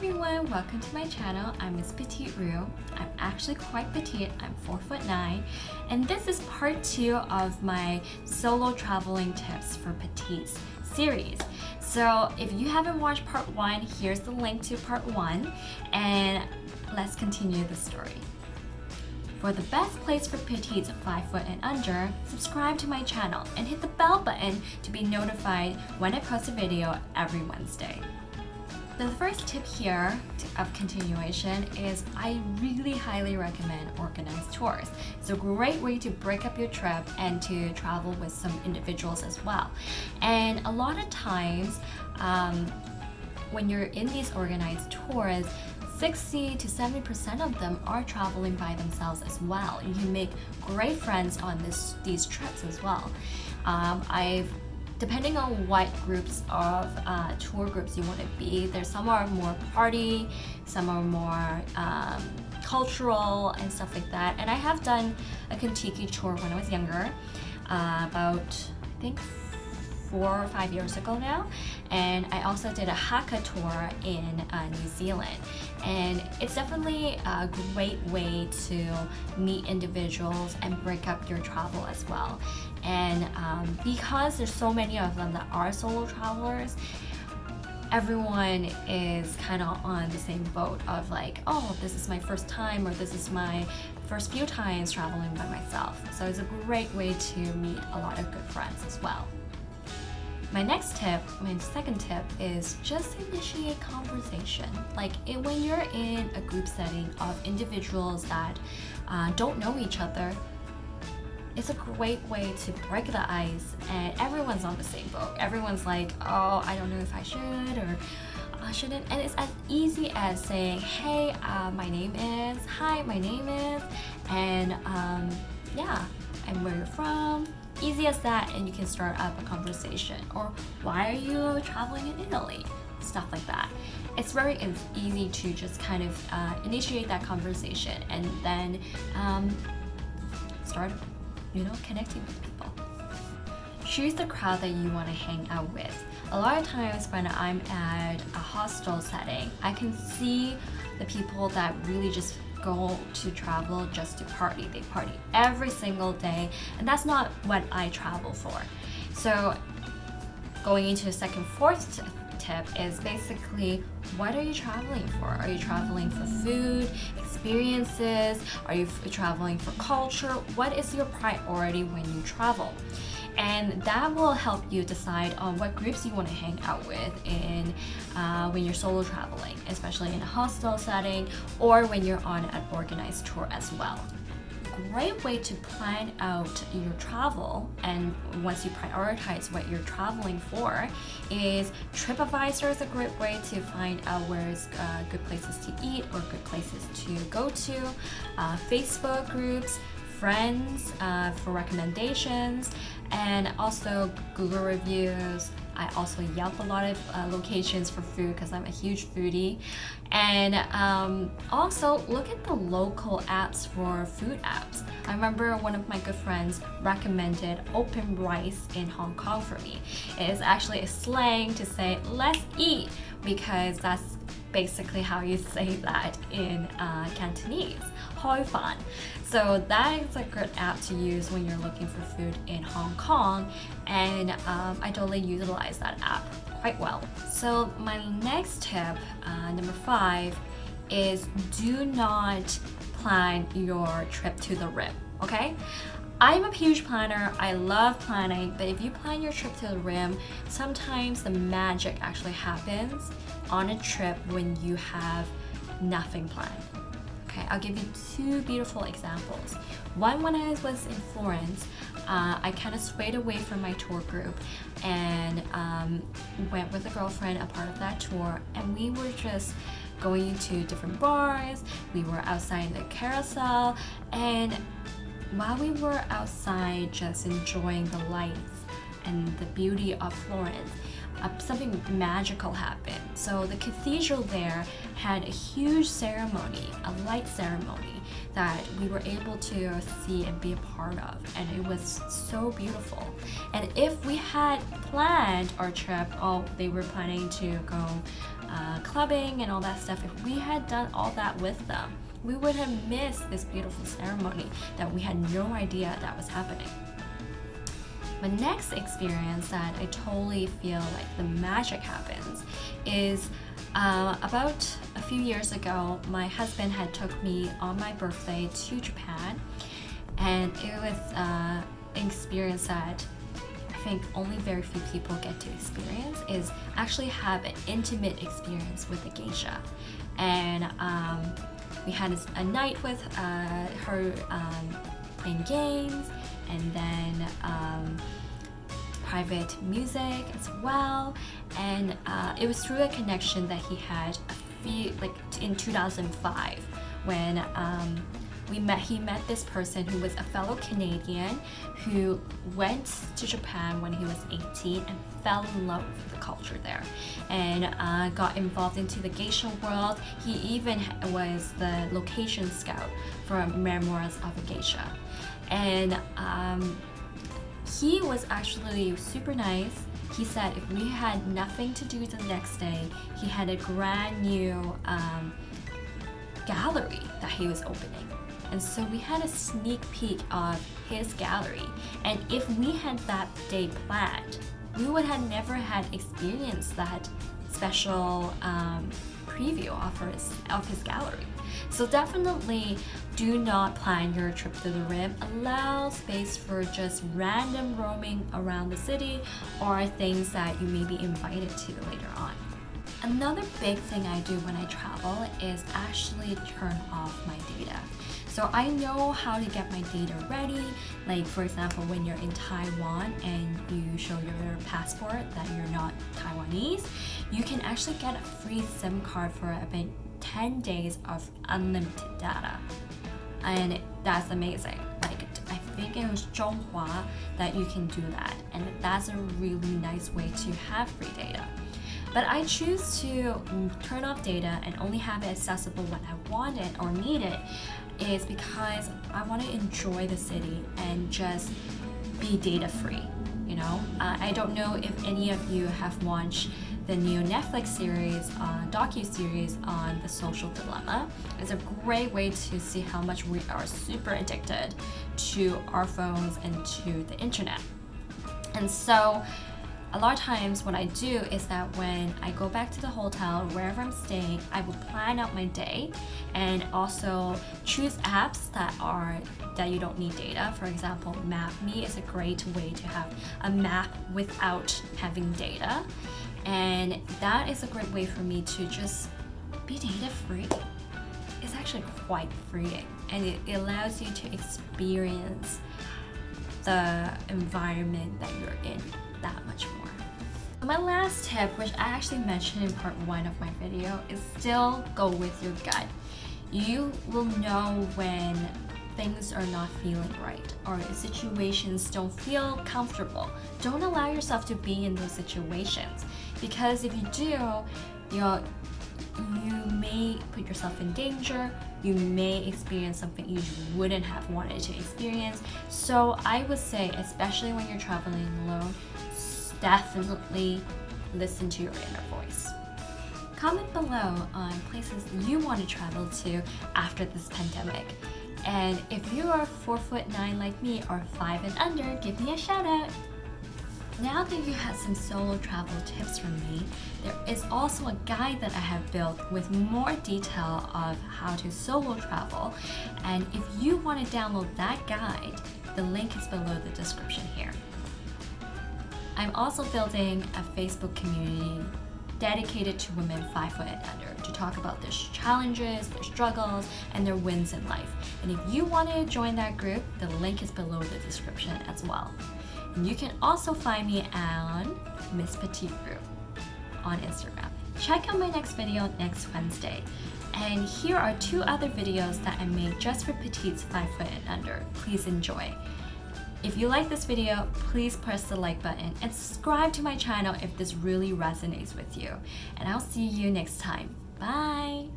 everyone, welcome to my channel. I'm MissPetiteRu. I'm actually quite petite, I'm 4'9", and this is part 2 of my solo traveling tips for petites series. So if you haven't watched part 1, here's the link to part 1, and let's continue the story. For the best place for petites 5 foot and under, subscribe to my channel and hit the bell button to be notified when I post a video every Wednesday. The first tip here of continuation is I really highly recommend organized tours. It's a great way to break up your trip and to travel with some individuals as well. And a lot of times when you're in these organized tours, 60 to 70% of them are traveling by themselves as well. You can make great friends on these trips as well. Depending on what groups of tour groups you want to be, some are more party, some are more cultural and stuff like that. And I have done a Kentucky tour when I was younger, about I think 4 or 5 years ago now, and I also did a Hakka tour in New Zealand, and it's definitely a great way to meet individuals and break up your travel as well. And because there's so many of them that are solo travelers, everyone is kind of on the same boat of like, oh, this is my first time, or this is my first few times traveling by myself. So it's a great way to meet a lot of good friends as well. My second tip is just initiate conversation. Like when you're in a group setting of individuals that don't know each other, it's a great way to break the ice, and everyone's on the same boat. Everyone's like, oh, I don't know if I should or I shouldn't. And it's as easy as saying, hey, my name is, hi, my name is, and yeah, and where you're from. Easy as that, and you can start up a conversation. Or why are you traveling in Italy? Stuff like that. It's very easy to just kind of initiate that conversation and then start connecting with people. Choose the crowd that you want to hang out with. A lot of times when I'm at a hostel setting, I can see the people that really just go to travel just to party. They party every single day, and that's not what I travel for. So going into the fourth tip is basically, what are you traveling for? Are you traveling for food, experiences? Are you traveling for culture? What is your priority when you travel? And that will help you decide on what groups you want to hang out with when you're solo traveling, especially in a hostel setting or when you're on an organized tour as well. Great way to plan out your travel, and once you prioritize what you're traveling for, is TripAdvisor is a great way to find out where's good places to eat or good places to go to. Facebook groups, friends for recommendations, and also Google reviews. I also Yelp a lot of locations for food because I'm a huge foodie. And also look at the local apps for food apps. I remember one of my good friends recommended open rice in Hong Kong for me. It is actually a slang to say let's eat, because that's basically how you say that in Cantonese, hoi fan. So that is a good app to use when you're looking for food in Hong Kong, and I totally utilize that app quite well. So my next tip, number 5, is do not plan your trip to the rim, okay? I'm a huge planner, I love planning, but if you plan your trip to the rim, sometimes the magic actually happens on a trip when you have nothing planned. Okay, I'll give you 2 beautiful examples. One, when I was in Florence, I kind of swayed away from my tour group and went with a girlfriend, a part of that tour, and we were just going to different bars. We were outside in the carousel, and while we were outside just enjoying the lights and the beauty of Florence, something magical happened. So the cathedral there had a huge ceremony, a light ceremony that we were able to see and be a part of, and it was so beautiful. And if we had planned our trip, they were planning to go clubbing and all that stuff, if we had done all that with them, we would have missed this beautiful ceremony that we had no idea that was happening. My next experience that I totally feel like the magic happens is about a few years ago, my husband had took me on my birthday to Japan, and it was an experience that I think only very few people get to experience, is actually have an intimate experience with a geisha. And we had a night with her playing games, and then private music as well. And it was through a connection that he had in 2005 when he met this person who was a fellow Canadian who went to Japan when he was 18 and fell in love with the culture there, and got involved into the geisha world. He even was the location scout for Memoirs of a Geisha. And he was actually super nice. He said if we had nothing to do the next day, he had a brand new gallery that he was opening. And so we had a sneak peek of his gallery. And if we had that day planned, we would have never had experienced that special preview of his gallery. So definitely do not plan your trip to the Rim. Allow space for just random roaming around the city or things that you may be invited to later on. Another big thing I do when I travel is actually turn off my data. So I know how to get my data ready. Like for example, when you're in Taiwan and you show your passport that you're not Taiwanese, you can actually get a free SIM card for about 10 days of unlimited data. And that's amazing. Like I think it was Zhonghua that you can do that, and that's a really nice way to have free data. But I choose to turn off data and only have it accessible when I want it or need it, is because I want to enjoy the city and just be data free. You know, I don't know if any of you have watched the new Netflix series, docu-series on the social dilemma. It's a great way to see how much we are super addicted to our phones and to the internet. And so a lot of times what I do is that when I go back to the hotel, wherever I'm staying, I will plan out my day and also choose apps that you don't need data. For example, MapMe is a great way to have a map without having data. And that is a great way for me to just be data free. It's actually quite freeing, and it allows you to experience the environment that you're in that much more. My last tip, which I actually mentioned in part 1 of my video, is still go with your gut. You will know when things are not feeling right or situations don't feel comfortable. Don't allow yourself to be in those situations, because if you do, you may put yourself in danger. You may experience something you wouldn't have wanted to experience. So I would say, especially when you're traveling alone, definitely listen to your inner voice. Comment below on places you want to travel to after this pandemic. And if you are 4'9" like me or 5 and under, give me a shout out. Now that you have some solo travel tips from me, there is also a guide that I have built with more detail of how to solo travel. And if you want to download that guide, the link is below the description here. I'm also building a Facebook community dedicated to women 5 foot and under to talk about their challenges, their struggles, and their wins in life. And if you want to join that group, the link is below the description as well. And you can also find me on MissPetiteRu on Instagram. Check out my next video next Wednesday. And here are 2 other videos that I made just for petites 5 foot and under. Please enjoy. If you like this video, please press the like button and subscribe to my channel if this really resonates with you. And I'll see you next time. Bye!